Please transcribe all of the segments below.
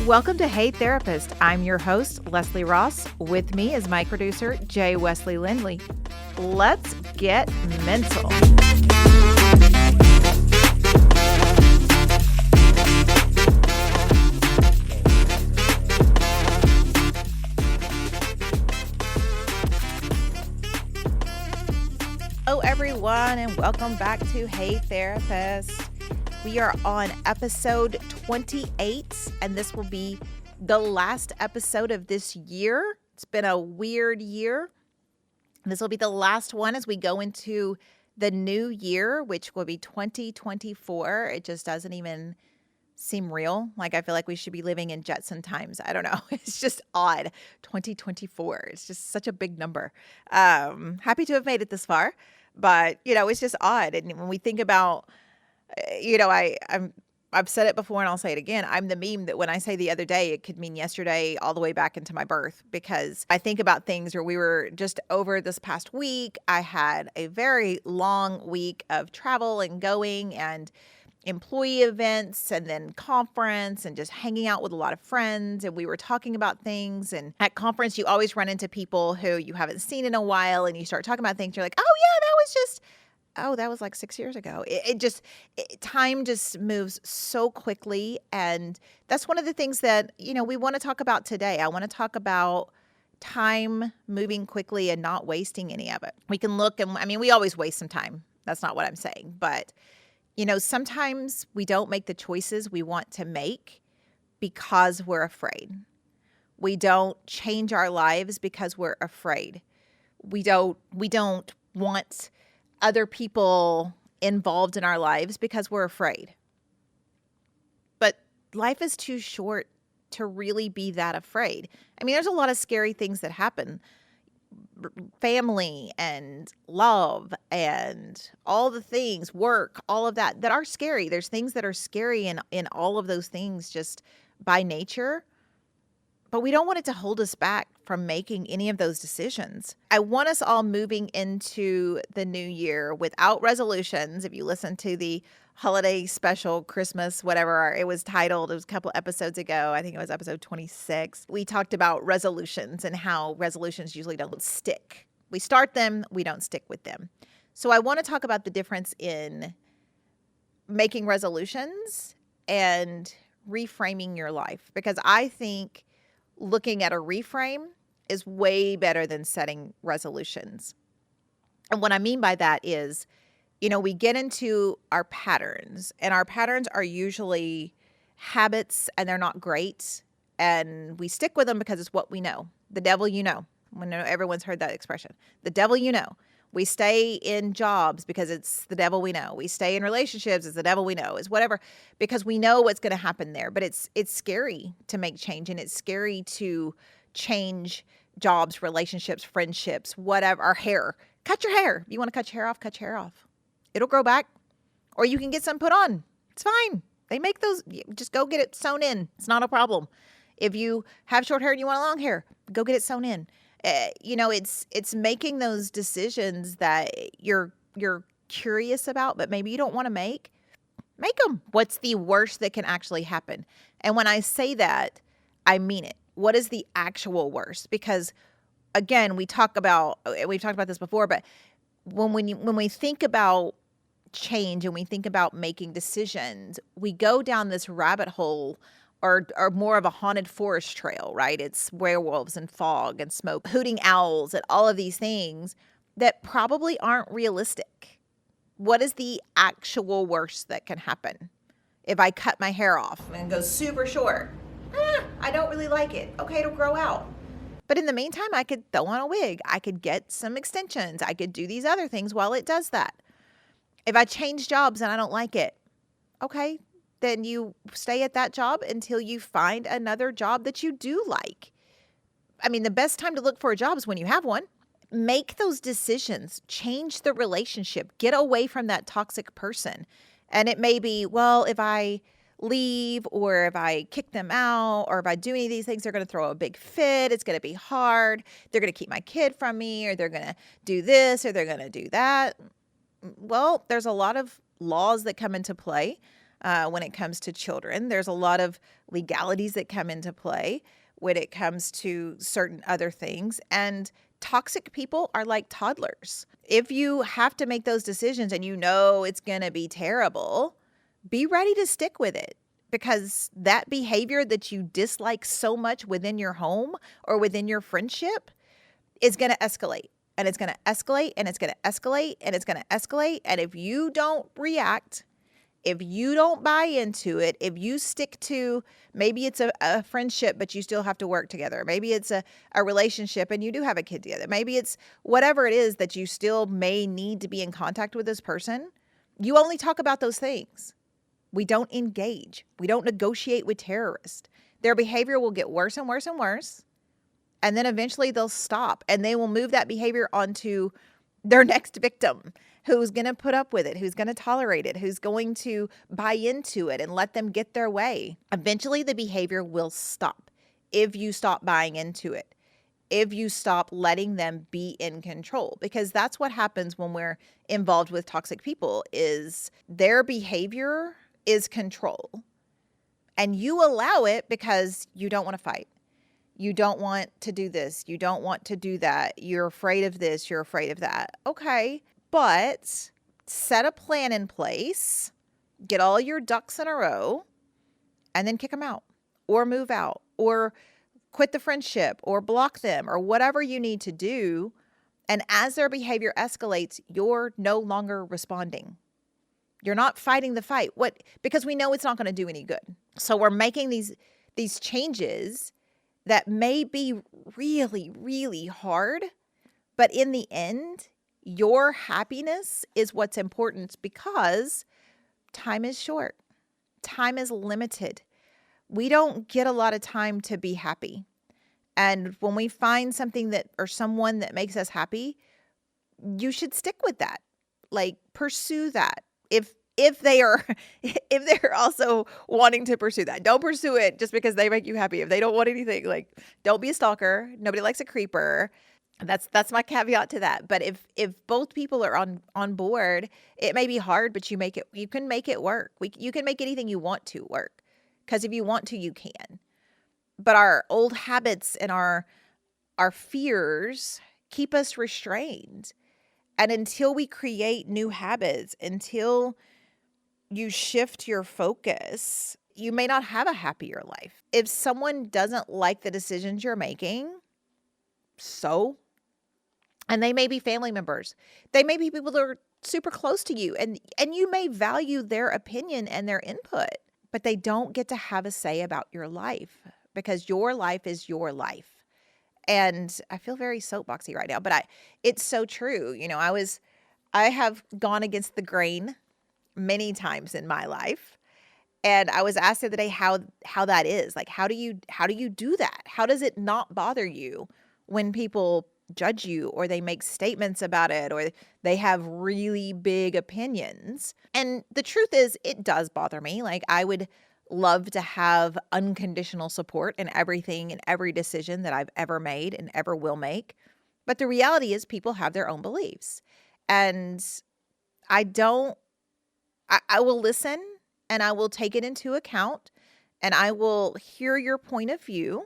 Welcome to Hey Therapist. I'm your host, Leslie Ross. With me is my producer, Jay Wesley Lindley. Let's get mental. Hello, everyone, and welcome back to Hey Therapist. We are on episode 28, and this will be the last episode of this year. It's been a weird year. This will be the last one as we go into the new year, which will be 2024. It just doesn't even seem real. Like, I feel like we should be living in Jetson times. I don't know. It's just odd. 2024. It's just such a big number. Happy to have made it this far, but, it's just odd. And when we think about I've said it before and I'll say it again. I'm the meme that when I say the other day, it could mean yesterday all the way back into my birth, because I think about things where we were just over this past week. I had a very long week of travel and going and employee events and then conference and just hanging out with a lot of friends. And we were talking about things. And at conference, you always run into people who you haven't seen in a while, and you start talking about things. You're like, that was like 6 years ago. Time just moves so quickly. And that's one of the things that, we want to talk about today. I want to talk about time moving quickly and not wasting any of it. We can look we always waste some time. That's not what I'm saying. But, sometimes we don't make the choices we want to make because we're afraid. We don't change our lives because we're afraid. We don't want other people involved in our lives because we're afraid. But life is too short to really be that afraid. There's a lot of scary things that happen. Family and love and all the things, work, all of that are scary. There's things that are scary in all of those things just by nature. But we don't want it to hold us back from making any of those decisions. I want us all moving into the new year without resolutions. If you listen to the holiday special, Christmas, whatever it was titled, it was a couple episodes ago. I think it was episode 26. We talked about resolutions and how resolutions usually don't stick. We start them, we don't stick with them. So I want to talk about the difference in making resolutions and reframing your life, because I think looking at a reframe is way better than setting resolutions. And what I mean by that is, we get into our patterns, and our patterns are usually habits, and they're not great. And we stick with them because it's what we know. The devil you know. I know everyone's heard that expression. The devil you know. We stay in jobs because it's the devil we know. We stay in relationships, it's the devil we know. It's whatever, because we know what's going to happen there. But it's scary to make change, and it's scary to change jobs, relationships, friendships, whatever. Our hair. Cut your hair. You want to cut your hair off? Cut your hair off. It'll grow back. Or you can get some put on. It's fine. They make those. Just go get it sewn in. It's not a problem. If you have short hair and you want long hair, go get it sewn in. It's making those decisions that you're curious about, but maybe you don't want to make them. What's the worst that can actually happen? And when I say that, I mean it. What is the actual worst? Because again, we've talked about this before, but when we think about change and we think about making decisions, we go down this rabbit hole or more of a haunted forest trail, right? It's werewolves and fog and smoke, hooting owls and all of these things that probably aren't realistic. What is the actual worst that can happen? If I cut my hair off and it goes super short, I don't really like it. Okay, it'll grow out. But in the meantime, I could throw on a wig. I could get some extensions. I could do these other things while it does that. If I change jobs and I don't like it, okay, then you stay at that job until you find another job that you do like. The best time to look for a job is when you have one. Make those decisions. Change the relationship. Get away from that toxic person. And it may be, well, if I leave or if I kick them out or if I do any of these things, they're going to throw a big fit. It's going to be hard. They're going to keep my kid from me, or they're going to do this, or they're going to do that. Well, there's a lot of laws that come into play. when it comes to children. There's a lot of legalities that come into play when it comes to certain other things. And toxic people are like toddlers. If you have to make those decisions and you know it's going to be terrible, be ready to stick with it, because that behavior that you dislike so much within your home or within your friendship is going to escalate, and it's going to escalate, and it's going to escalate, and it's going to escalate. And if you don't react, if you don't buy into it, if you stick to, maybe it's a friendship, but you still have to work together. Maybe it's a relationship and you do have a kid together. Maybe it's whatever it is that you still may need to be in contact with this person. You only talk about those things. We don't engage. We don't negotiate with terrorists. Their behavior will get worse and worse and worse. And then eventually they'll stop, and they will move that behavior onto their next victim, who's going to put up with it, who's going to tolerate it, who's going to buy into it and let them get their way. Eventually the behavior will stop if you stop buying into it, if you stop letting them be in control, because that's what happens when we're involved with toxic people. Is their behavior is control, and you allow it because you don't want to fight. You don't want to do this. You don't want to do that. You're afraid of this. You're afraid of that. Okay, but set a plan in place, get all your ducks in a row, and then kick them out or move out or quit the friendship or block them or whatever you need to do. And as their behavior escalates, you're no longer responding. You're not fighting the fight. Because we know it's not going to do any good. So we're making these changes that may be really, really hard, but in the end, your happiness is what's important, because time is short. Time is limited. We don't get a lot of time to be happy. And when we find something that, or someone that makes us happy, you should stick with that. Like, pursue that. If they're also wanting to pursue that, don't pursue it just because they make you happy. If they don't want anything, like, don't be a stalker. Nobody likes a creeper. That's my caveat to that. But if both people are on board, it may be hard, but you can make it work. You can make anything you want to work, because if you want to, you can. But our old habits and our fears keep us restrained. And until we create new habits, until you shift your focus, you may not have a happier life. If someone doesn't like the decisions you're making, and they may be family members, they may be people that are super close to you, and you may value their opinion and their input, but they don't get to have a say about your life, because your life is your life. And I feel very soapboxy right now, but it's so true. I have gone against the grain many times in my life. And I was asked the other day how that is. Like, how do you do that? How does it not bother you when people judge you, or they make statements about it, or they have really big opinions? And the truth is, it does bother me. Like, I would love to have unconditional support in everything and every decision that I've ever made and ever will make. But the reality is, people have their own beliefs. And I will listen, and I will take it into account, and I will hear your point of view.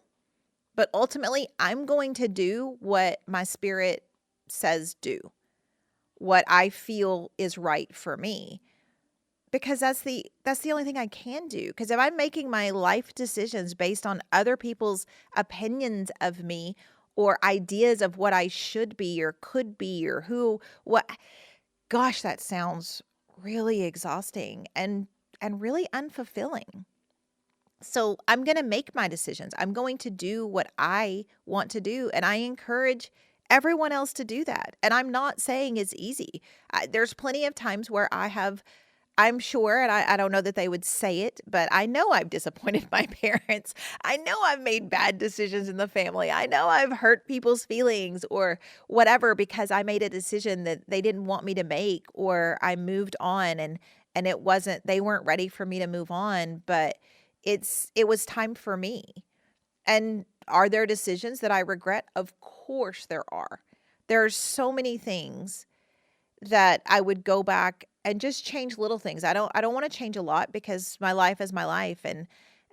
But ultimately, I'm going to do what my spirit says do, what I feel is right for me, because that's the only thing I can do. Because if I'm making my life decisions based on other people's opinions of me, or ideas of what I should be or could be, or gosh, that sounds really exhausting and really unfulfilling. So I'm going to make my decisions. I'm going to do what I want to do. And I encourage everyone else to do that. And I'm not saying it's easy. There's plenty of times where I'm sure, and I don't know that they would say it, but I know I've disappointed my parents. I know I've made bad decisions in the family. I know I've hurt people's feelings or whatever, because I made a decision that they didn't want me to make, or I moved on and they weren't ready for me to move on, but it was time for me. And are there decisions that I regret? Of course there are. There are so many things that I would go back and just change little things. I don't want to change a lot because my life is my life, and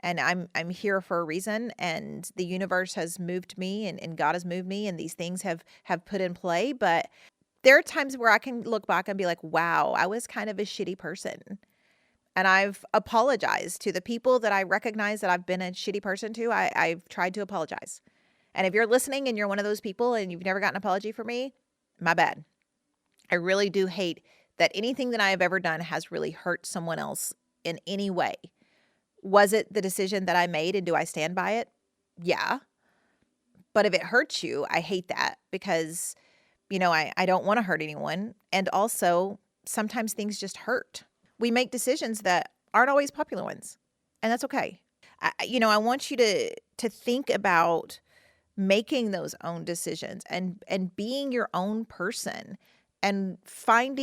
I'm here for a reason, and the universe has moved me, and God has moved me, and these things have put in play. But there are times where I can look back and be like, wow, I was kind of a shitty person. And I've apologized to the people that I recognize that I've been a shitty person to. I've tried to apologize. And if you're listening and you're one of those people and you've never gotten an apology from me, my bad. I really do hate that anything that I have ever done has really hurt someone else in any way. Was it the decision that I made and do I stand by it? Yeah. But if it hurts you, I hate that because, I don't want to hurt anyone. And also, sometimes things just hurt. We make decisions that aren't always popular ones, and that's okay. I want you to think about making those own decisions and being your own person and find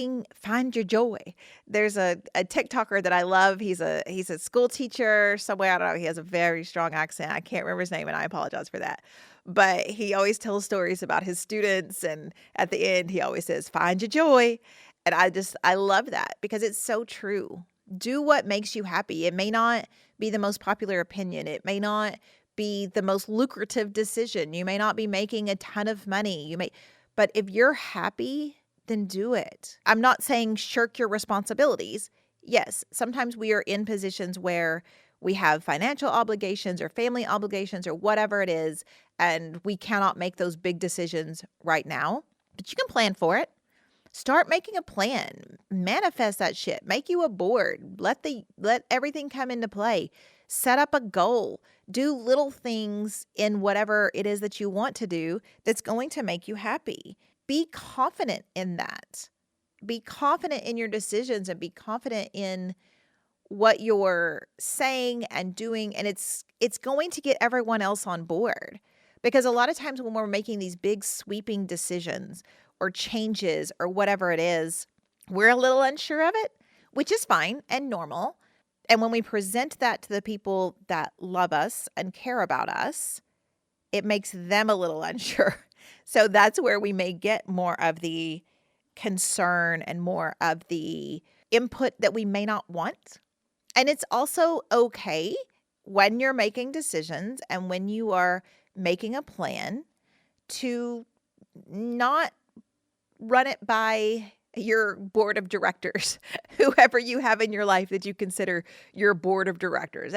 your joy. There's a TikToker that I love. He's a school teacher somewhere. I don't know. He has a very strong accent. I can't remember his name, and I apologize for that. But he always tells stories about his students, and at the end he always says, "Find your joy." And I love that because it's so true. Do what makes you happy. It may not be the most popular opinion. It may not be the most lucrative decision. You may not be making a ton of money. But if you're happy, then do it. I'm not saying shirk your responsibilities. Yes, sometimes we are in positions where we have financial obligations or family obligations or whatever it is, and we cannot make those big decisions right now, but you can plan for it. Start making a plan. Manifest that shit. Make you a board. Let everything come into play. Set up a goal. Do little things in whatever it is that you want to do that's going to make you happy. Be confident in that. Be confident in your decisions and be confident in what you're saying and doing, and it's going to get everyone else on board. Because a lot of times when we're making these big sweeping decisions or changes or whatever it is, we're a little unsure of it, which is fine and normal. And when we present that to the people that love us and care about us, it makes them a little unsure. So that's where we may get more of the concern and more of the input that we may not want. And it's also okay when you're making decisions and when you are making a plan to not run it by your board of directors, whoever you have in your life that you consider your board of directors.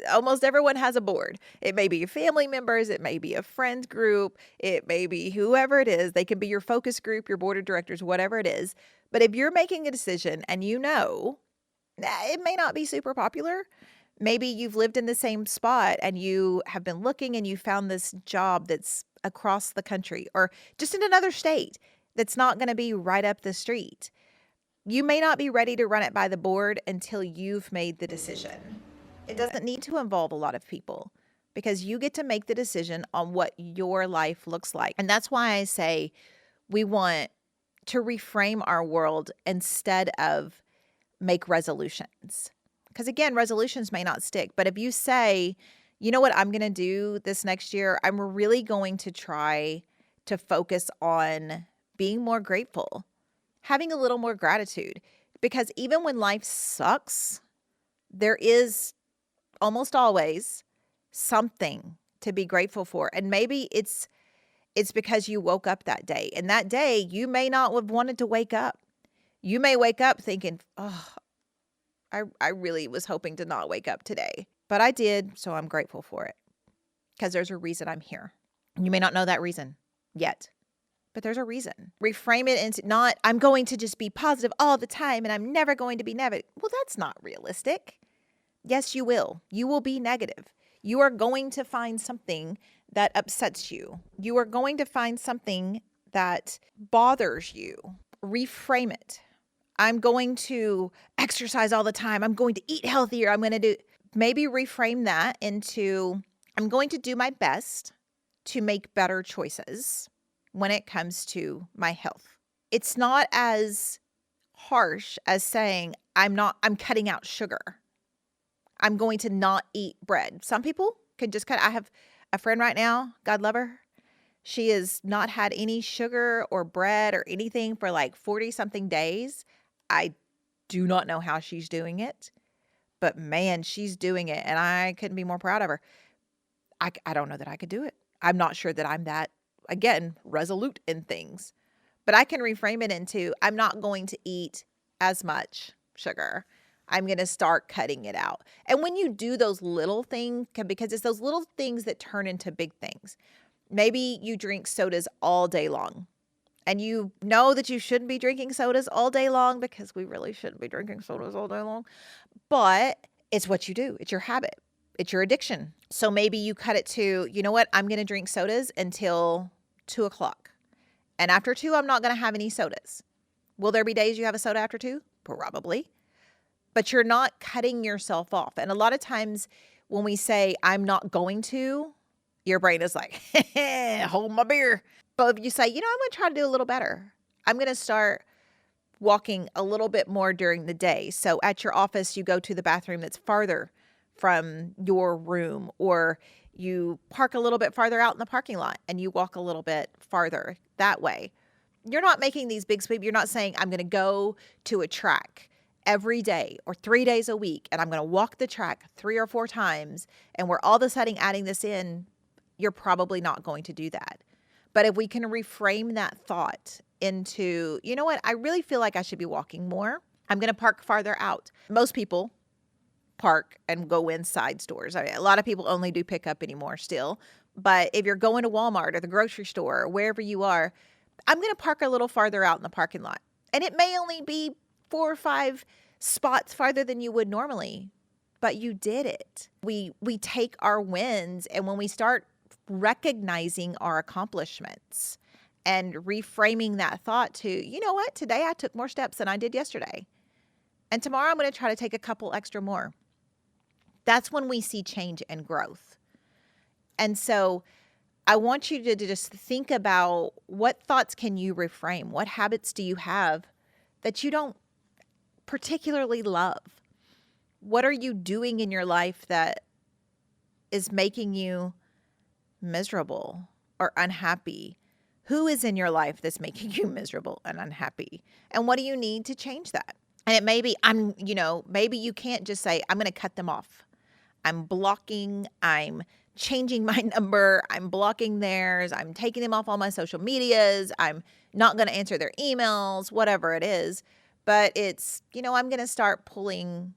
Almost everyone has a board. It may be family members. It may be a friend group. It may be whoever it is. They can be your focus group, your board of directors, whatever it is. But if you're making a decision and it may not be super popular. Maybe you've lived in the same spot and you have been looking and you found this job that's across the country or just in another state that's not going to be right up the street. You may not be ready to run it by the board until you've made the decision. It doesn't need to involve a lot of people because you get to make the decision on what your life looks like. And that's why I say we want to reframe our world instead of make resolutions. Because again, resolutions may not stick. But if you say, you know what I'm going to do this next year, I'm really going to try to focus on being more grateful, having a little more gratitude. Because even when life sucks, there is almost always something to be grateful for. And maybe it's because you woke up that day. And that day, you may not have wanted to wake up. You may wake up thinking, oh, I really was hoping to not wake up today. But I did, so I'm grateful for it. Because there's a reason I'm here. You may not know that reason yet, but there's a reason. Reframe it into not, I'm going to just be positive all the time and I'm never going to be negative. Well, that's not realistic. Yes, you will. You will be negative. You are going to find something that upsets you. You are going to find something that bothers you. Reframe it. I'm going to exercise all the time. I'm going to eat healthier. Maybe reframe that into, I'm going to do my best to make better choices when it comes to my health. It's not as harsh as saying, I'm cutting out sugar. I'm going to not eat bread. Some people can just cut. I have a friend right now, God love her. She has not had any sugar or bread or anything for like 40 something days. I do not know how she's doing it, but man, she's doing it. And I couldn't be more proud of her. I don't know that I could do it. I'm not sure that I'm that, again, resolute in things. But I can reframe it into I'm not going to eat as much sugar. I'm going to start cutting it out. And when you do those little things, because it's those little things that turn into big things. Maybe you drink sodas all day long. And you know that you shouldn't be drinking sodas all day long because we really shouldn't be drinking sodas all day long. But it's what you do. It's your habit. It's your addiction. So maybe you cut it to, you know what? I'm going to drink sodas until 2 o'clock. And after 2, I'm not going to have any sodas. Will there be days you have a soda after 2? Probably. But you're not cutting yourself off. And a lot of times when we say, I'm not going to, your brain is like, hold my beer. But if you say, I'm going to try to do a little better. I'm going to start walking a little bit more during the day. So at your office, you go to the bathroom that's farther from your room, or you park a little bit farther out in the parking lot and you walk a little bit farther that way. You're not making these big sweeps. You're not saying, I'm going to go to a track every day or 3 days a week, and I'm going to walk the track 3 or 4 times, and we're all of a sudden adding this in. You're probably not going to do that. But if we can reframe that thought into, you know what, I really feel like I should be walking more. I'm going to park farther out. Most people park and go inside stores. I mean, a lot of people only do pickup anymore still. But if you're going to Walmart or the grocery store or wherever you are, I'm going to park a little farther out in the parking lot. And it may only be 4 or 5 spots farther than you would normally, but you did it. We take our wins, and when we start recognizing our accomplishments and reframing that thought to, you know what, today I took more steps than I did yesterday. And tomorrow I'm going to try to take a couple extra more. That's when we see change and growth. And so I want you to just think about, what thoughts can you reframe? What habits do you have that you don't particularly love? What are you doing in your life that is making you miserable or unhappy? Who is in your life that's making you miserable and unhappy? And what do you need to change that? And it may be, maybe you can't just say, I'm going to cut them off. I'm blocking, I'm changing my number, I'm blocking theirs, I'm taking them off all my social medias, I'm not going to answer their emails, whatever it is. But it's, I'm going to start pulling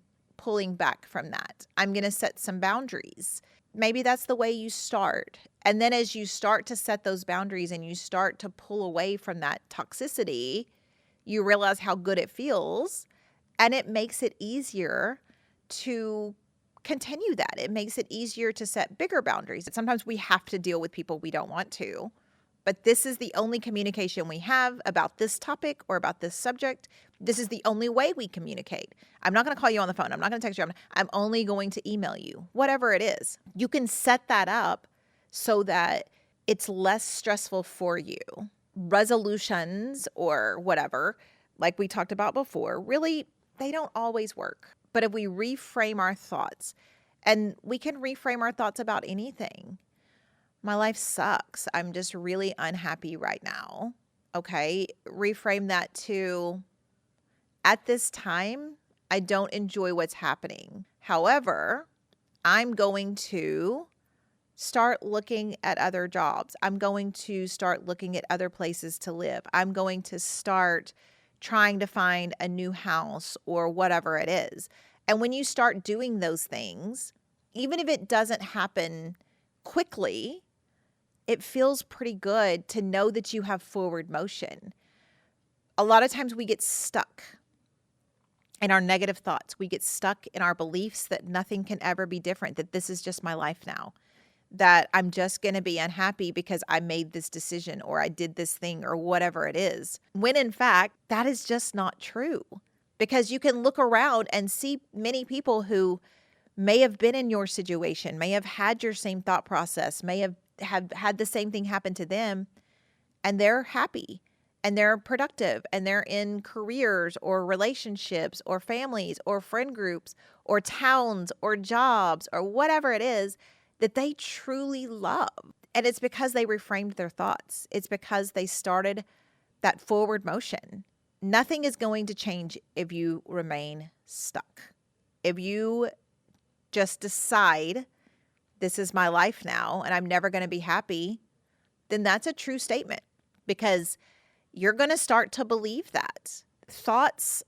back from that. I'm going to set some boundaries. Maybe that's the way you start. And then as you start to set those boundaries and you start to pull away from that toxicity, you realize how good it feels, and it makes it easier to continue that. It makes it easier to set bigger boundaries. Sometimes we have to deal with people we don't want to, but this is the only communication we have about this topic or about this subject. This is the only way we communicate. I'm not going to call you on the phone. I'm not going to text you. I'm only going to email you, whatever it is. You can set that up so that it's less stressful for you. Resolutions or whatever, like we talked about before, really, they don't always work. But if we reframe our thoughts, and we can reframe our thoughts about anything. My life sucks. I'm just really unhappy right now. Okay. Reframe that to, at this time, I don't enjoy what's happening. However, I'm going to start looking at other jobs. I'm going to start looking at other places to live. I'm going to start trying to find a new house or whatever it is. And when you start doing those things, even if it doesn't happen quickly, it feels pretty good to know that you have forward motion. A lot of times we get stuck in our negative thoughts. We get stuck in our beliefs that nothing can ever be different, that this is just my life now, that I'm just going to be unhappy because I made this decision or I did this thing or whatever it is. When in fact, that is just not true, because you can look around and see many people who may have been in your situation, may have had your same thought process, may have had the same thing happen to them, and they're happy and they're productive and they're in careers or relationships or families or friend groups or towns or jobs or whatever it is that they truly love. And it's because they reframed their thoughts. It's because they started that forward motion. Nothing is going to change if you remain stuck. If you just decide, this is my life now and I'm never going to be happy, then that's a true statement, because you're going to start to believe that. Thoughts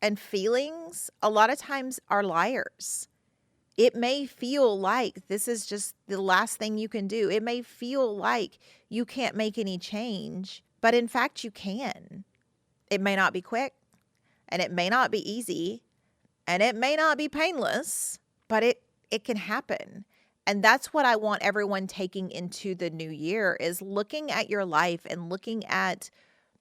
and feelings a lot of times are liars. It may feel like this is just the last thing you can do. It may feel like you can't make any change, but in fact you can. It may not be quick, and it may not be easy, and it may not be painless, but it can happen. And that's what I want everyone taking into the new year, is looking at your life and looking at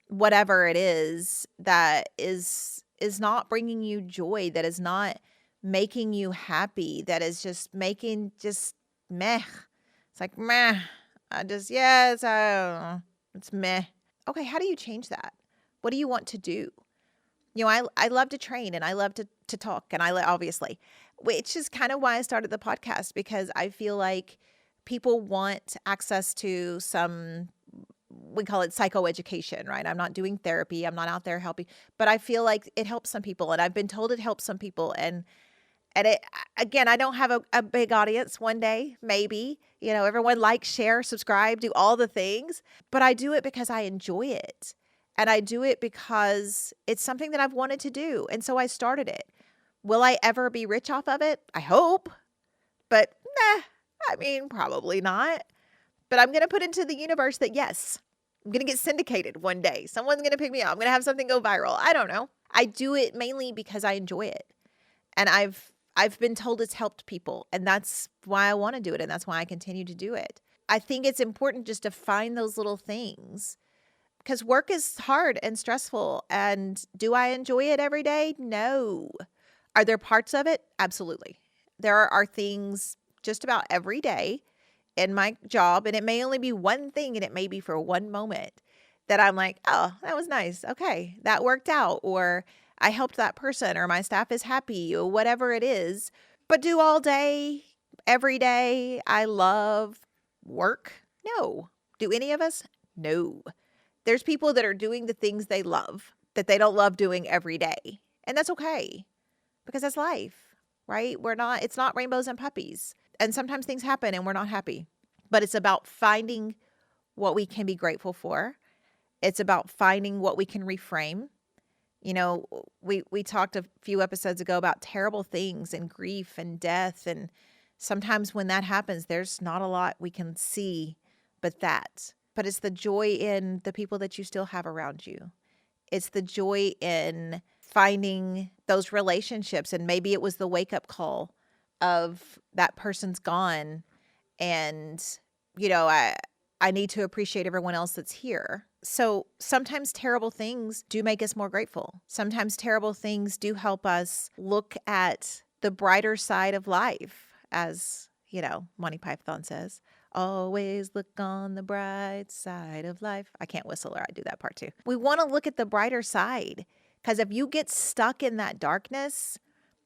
whatever it is that is not bringing you joy, that is not making you happy, that is just making just meh. It's like meh. It's meh. Okay, how do you change that? What do you want to do? I love to train, and I love to talk, and obviously, which is kind of why I started the podcast, because I feel like people want access to some, we call it psychoeducation, right? I'm not doing therapy. I'm not out there helping, but I feel like it helps some people, and I've been told it helps some people. And it, again, I don't have a big audience. One day, maybe, everyone like, share, subscribe, do all the things, but I do it because I enjoy it. And I do it because it's something that I've wanted to do. And so I started it. Will I ever be rich off of it? I hope, but probably not. But I'm going to put into the universe that yes, I'm going to get syndicated one day. Someone's going to pick me up. I'm going to have something go viral. I don't know. I do it mainly because I enjoy it. And I've been told it's helped people, and that's why I want to do it, and that's why I continue to do it. I think it's important just to find those little things, because work is hard and stressful. And do I enjoy it every day? No. Are there parts of it? Absolutely. There are things just about every day in my job, and it may only be one thing, and it may be for one moment, that I'm like, oh, that was nice. Okay, that worked out. Or I helped that person, or my staff is happy, or whatever it is. But do all day, every day, I love work? No. Do any of us? No. There's people that are doing the things they love that they don't love doing every day. And that's okay, because that's life, right? It's not rainbows and puppies. And sometimes things happen and we're not happy. But it's about finding what we can be grateful for. It's about finding what we can reframe. We talked a few episodes ago about terrible things and grief and death. And sometimes when that happens, there's not a lot we can see but that. But it's the joy in the people that you still have around you. It's the joy in finding those relationships. And maybe it was the wake-up call of that person's gone. And, I need to appreciate everyone else that's here. So sometimes terrible things do make us more grateful. Sometimes terrible things do help us look at the brighter side of life. As, Monty Python says, always look on the bright side of life. I can't whistle, or I do that part too. We want to look at the brighter side, because if you get stuck in that darkness,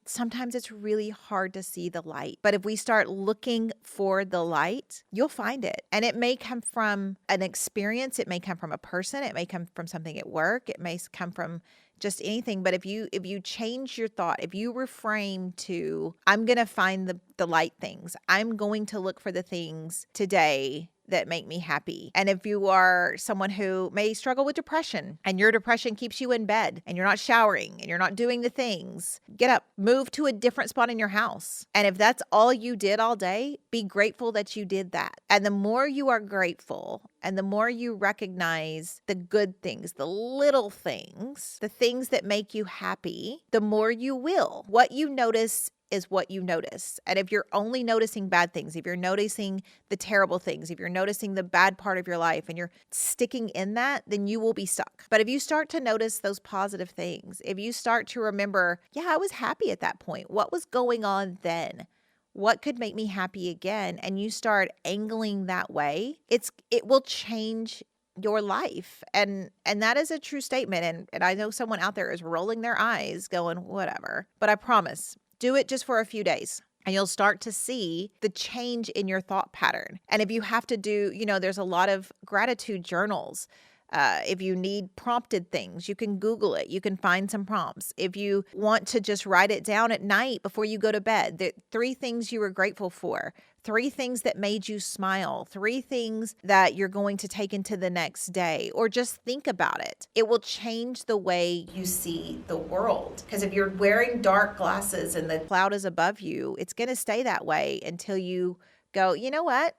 sometimes it's really hard to see the light. But if we start looking for the light, you'll find it. And it may come from an experience. It may come from a person. It may come from something at work. It may come from just anything. But if you change your thought, if you reframe to, I'm going to find the light things. I'm going to look for the things today that make me happy. And if you are someone who may struggle with depression, and your depression keeps you in bed, and you're not showering, and you're not doing the things, get up, move to a different spot in your house. And if that's all you did all day, be grateful that you did that. And the more you are grateful, and the more you recognize the good things, the little things, the things that make you happy, the more you will. What you notice is what you notice. And if you're only noticing bad things, if you're noticing the terrible things, if you're noticing the bad part of your life and you're sticking in that, then you will be stuck. But if you start to notice those positive things, if you start to remember, yeah, I was happy at that point. What was going on then? What could make me happy again? And you start angling that way, it will change your life. And that is a true statement. And I know someone out there is rolling their eyes going, whatever. But I promise, do it just for a few days. And you'll start to see the change in your thought pattern. And if you have to do, there's a lot of gratitude journals. If you need prompted things, you can Google it. You can find some prompts. If you want to just write it down at night before you go to bed, the 3 things you were grateful for, 3 things that made you smile, 3 things that you're going to take into the next day, or just think about it. It will change the way you see the world. Because if you're wearing dark glasses and the cloud is above you, it's going to stay that way until you go, you know what?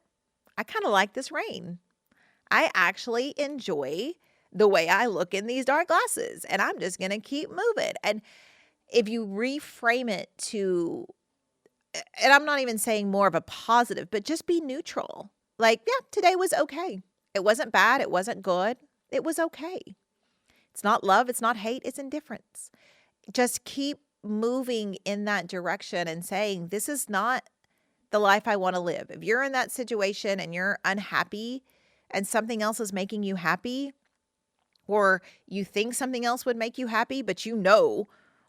I kind of like this rain. I actually enjoy the way I look in these dark glasses, and I'm just going to keep moving. And if you reframe it to, and I'm not even saying more of a positive, but just be neutral. Like, yeah, today was okay. It wasn't bad. It wasn't good. It was okay. It's not love. It's not hate. It's indifference. Just keep moving in that direction and saying, this is not the life I want to live. If you're in that situation and you're unhappy, and something else is making you happy, or you think something else would make you happy, but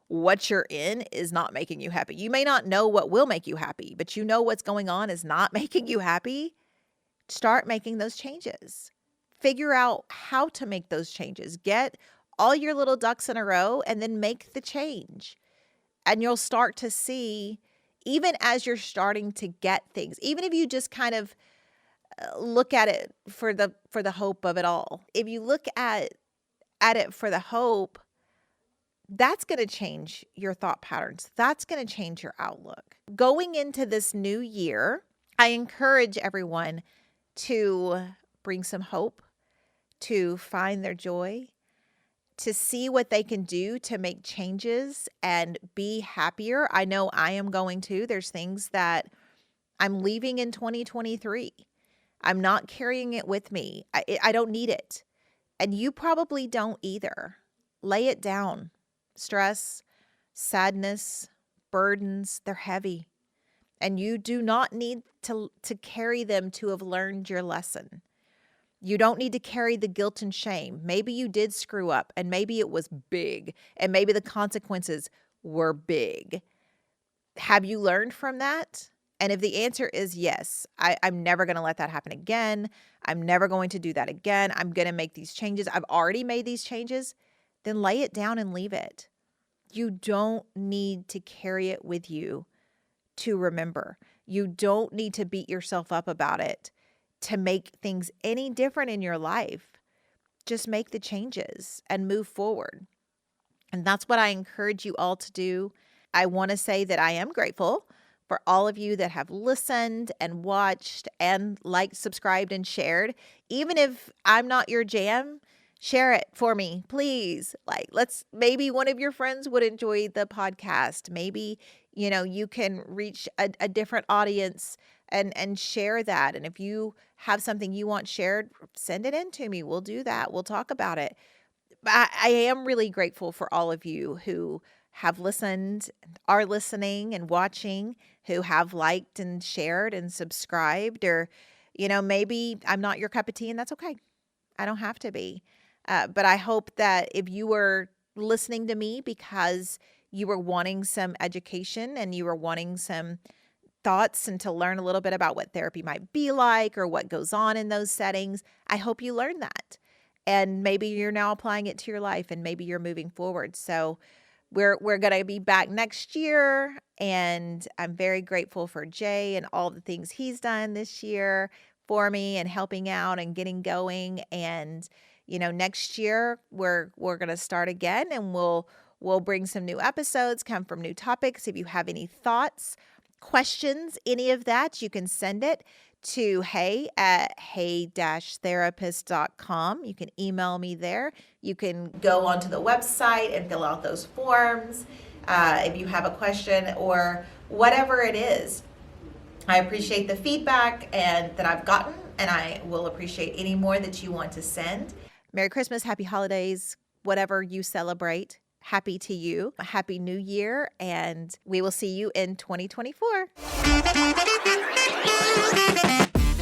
what you're in is not making you happy. You may not know what will make you happy, but what's going on is not making you happy. Start making those changes. Figure out how to make those changes. Get all your little ducks in a row and then make the change. And you'll start to see, even as you're starting to get things, even if you just kind of look at it for the hope of it all. If you look at it for the hope, that's going to change your thought patterns. That's going to change your outlook. Going into this new year, I encourage everyone to bring some hope, to find their joy, to see what they can do to make changes and be happier. I know I am going to. There's things that I'm leaving in 2023. I'm not carrying it with me. I don't need it. And you probably don't either. Lay it down. Stress, sadness, burdens, they're heavy. And you do not need to carry them to have learned your lesson. You don't need to carry the guilt and shame. Maybe you did screw up, and maybe it was big, and maybe the consequences were big. Have you learned from that? And if the answer is yes, I'm never going to let that happen again. I'm never going to do that again. I'm going to make these changes. I've already made these changes. Then lay it down and leave it. You don't need to carry it with you to remember. You don't need to beat yourself up about it to make things any different in your life. Just make the changes and move forward. And that's what I encourage you all to do. I want to say that I am grateful for all of you that have listened and watched and liked, subscribed, and shared. Even if I'm not your jam, share it for me, please. Maybe one of your friends would enjoy the podcast. Maybe, you can reach a different audience and share that. And if you have something you want shared, send it in to me. We'll do that. We'll talk about it. I am really grateful for all of you who have listened, are listening and watching, who have liked and shared and subscribed, or, maybe I'm not your cup of tea, and that's okay. I don't have to be. But I hope that if you were listening to me because you were wanting some education and you were wanting some thoughts and to learn a little bit about what therapy might be like or what goes on in those settings, I hope you learned that. And maybe you're now applying it to your life, and maybe you're moving forward. So we're going to be back next year, and I'm very grateful for Jay and all the things he's done this year for me and helping out and getting going. And next year we're going to start again, and we'll bring some new episodes, come from new topics. If you have any thoughts, questions, any of that, you can send it to hey@hey-therapist.com. You can email me there. You can go onto the website and fill out those forms if you have a question or whatever it is. I appreciate the feedback that I've gotten, and I will appreciate any more that you want to send. Merry Christmas, Happy Holidays, whatever you celebrate. Happy to you. Happy New Year, and we will see you in 2024.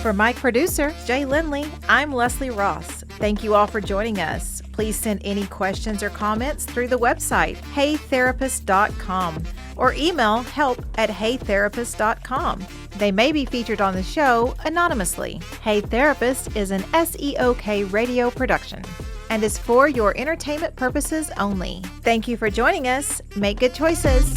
For my producer, Jay Lindley, I'm Leslie Ross. Thank you all for joining us. Please send any questions or comments through the website, heytherapist.com. or email help@heytherapist.com. They may be featured on the show anonymously. Hey Therapist is an SEOK radio production and is for your entertainment purposes only. Thank you for joining us. Make good choices.